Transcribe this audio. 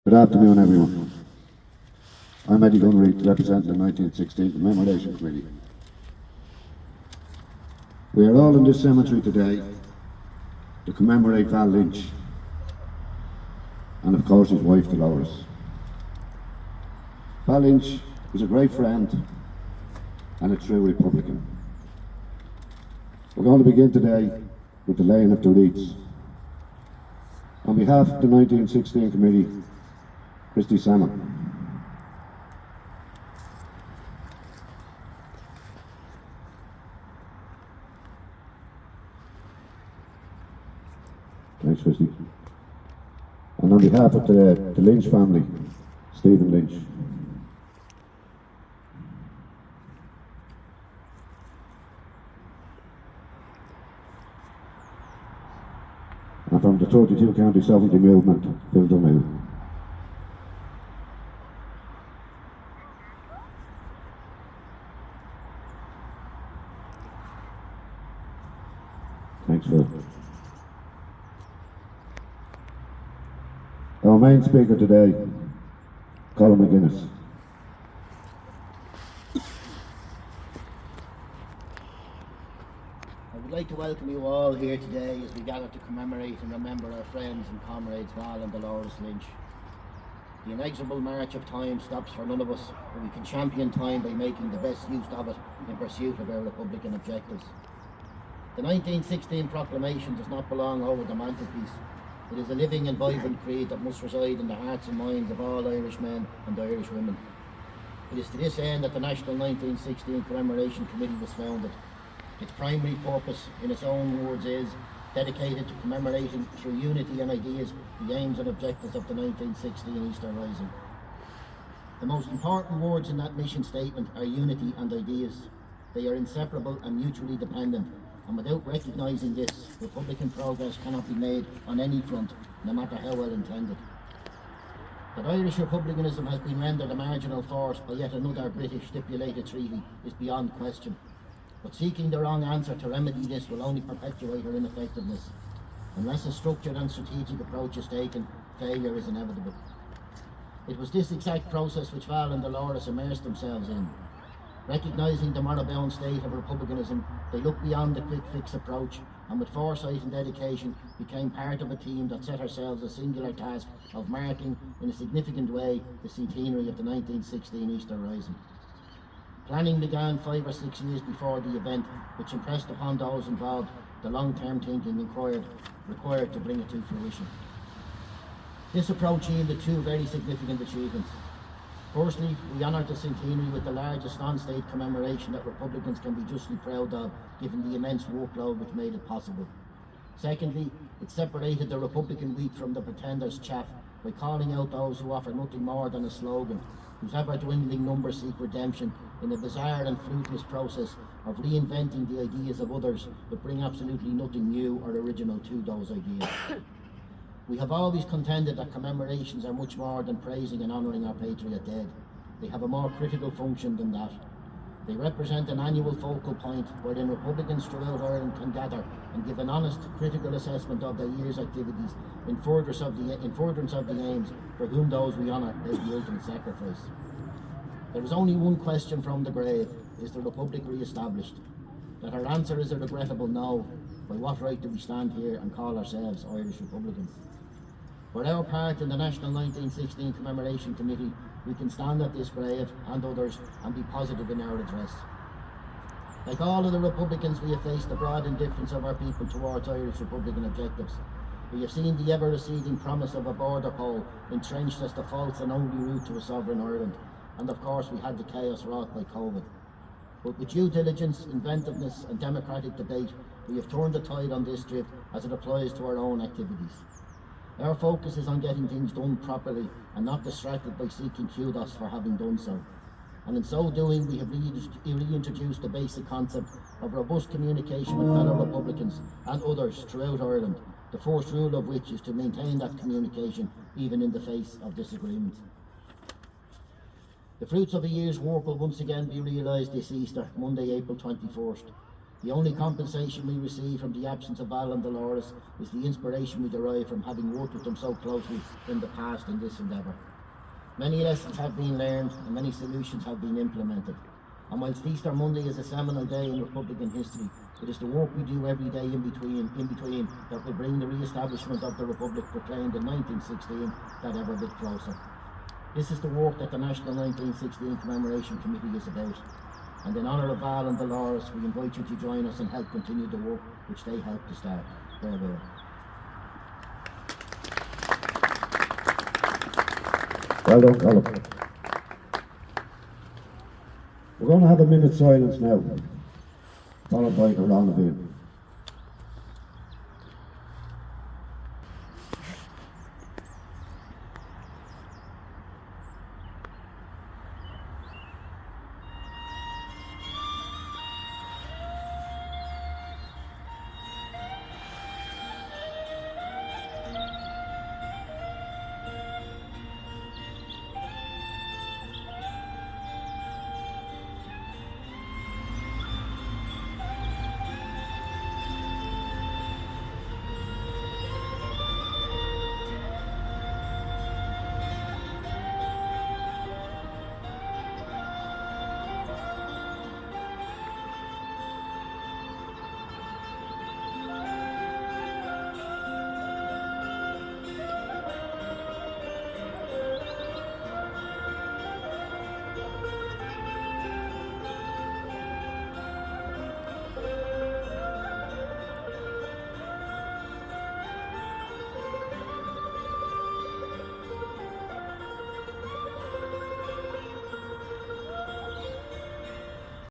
Good afternoon, everyone. I'm Eddie Gunry, representing the 1916 Commemoration Committee. We are all in this cemetery today to commemorate Val Lynch and, of course, his wife, Dolores. Val Lynch was a great friend and a true Republican. We're going to begin today with the laying of the wreaths. On behalf of the 1916 Committee, Christy Salmon. Thanks, Christy. And on behalf of the Lynch family, Stephen Lynch. And from the 32 County Sovereignty Movement, Phil Dunhill. Thanks, Phil. Our main speaker today, Colin McGuinness. I would like to welcome you all here today as we gather to commemorate and remember our friends and comrades Val and Dolores Lynch. The inexorable march of time stops for none of us, but we can champion time by making the best use of it in pursuit of our Republican objectives. The 1916 proclamation does not belong over the mantelpiece. It is a living and vibrant creed that must reside in the hearts and minds of all Irish men and Irish women. It is to this end that the National 1916 Commemoration Committee was founded. Its primary purpose, in its own words, is dedicated to commemorating through unity and ideas the aims and objectives of the 1916 Easter Rising. The most important words in that mission statement are unity and ideas. They are inseparable and mutually dependent, and without recognising this, Republican progress cannot be made on any front, no matter how well intended. That Irish republicanism has been rendered a marginal force by yet another British stipulated treaty is beyond question. But seeking the wrong answer to remedy this will only perpetuate her ineffectiveness. Unless a structured and strategic approach is taken, failure is inevitable. It was this exact process which Val and Dolores immersed themselves in. Recognising the moribund state of republicanism, they looked beyond the quick fix approach and with foresight and dedication became part of a team that set ourselves a singular task of marking in a significant way the centenary of the 1916 Easter Rising. Planning began 5 or 6 years before the event, which impressed upon those involved the long-term thinking required to bring it to fruition. This approach yielded 2 very significant achievements. Firstly, we honoured the centenary with the largest non-state commemoration that Republicans can be justly proud of, given the immense workload which made it possible. Secondly, it separated the Republican wheat from the pretenders' chaff by calling out those who offer nothing more than a slogan, whose ever-dwindling numbers seek redemption in a bizarre and fruitless process of reinventing the ideas of others but bring absolutely nothing new or original to those ideas. We have always contended that commemorations are much more than praising and honouring our patriot dead. They have a more critical function than that. They represent an annual focal point wherein Republicans throughout Ireland can gather and give an honest, critical assessment of their year's activities in furtherance of the aims for whom those we honour is the ultimate sacrifice. There is only one question from the grave: is the Republic re-established? That our answer is a regrettable no. By what right do we stand here and call ourselves Irish Republicans? For our part in the National 1916 Commemoration Committee, we can stand at this grave and others and be positive in our address. Like all of the Republicans, we have faced the broad indifference of our people towards Irish Republican objectives. We have seen the ever-receding promise of a border poll entrenched as the false and only route to a sovereign Ireland. And of course we had the chaos wrought by COVID. But with due diligence, inventiveness and democratic debate, we have turned the tide on this drift as it applies to our own activities. Our focus is on getting things done properly and not distracted by seeking kudos for having done so. And in so doing, we have reintroduced the basic concept of robust communication with fellow Republicans and others throughout Ireland, the first rule of which is to maintain that communication even in the face of disagreement. The fruits of a year's work will once again be realised this Easter, Monday, April 21st. The only compensation we receive from the absence of Val and Dolores is the inspiration we derive from having worked with them so closely in the past in this endeavour. Many lessons have been learned and many solutions have been implemented. And whilst Easter Monday is a seminal day in Republican history, it is the work we do every day in between that will bring the re-establishment of the Republic proclaimed in 1916 that ever bit closer. This is the work that the National 1916 Commemoration Committee is about. And in honour of Val and Dolores, we invite you to join us and help continue the work which they helped to start. Farewell. Well done, Colin. We're going to have a minute's silence now, followed by a round of applause.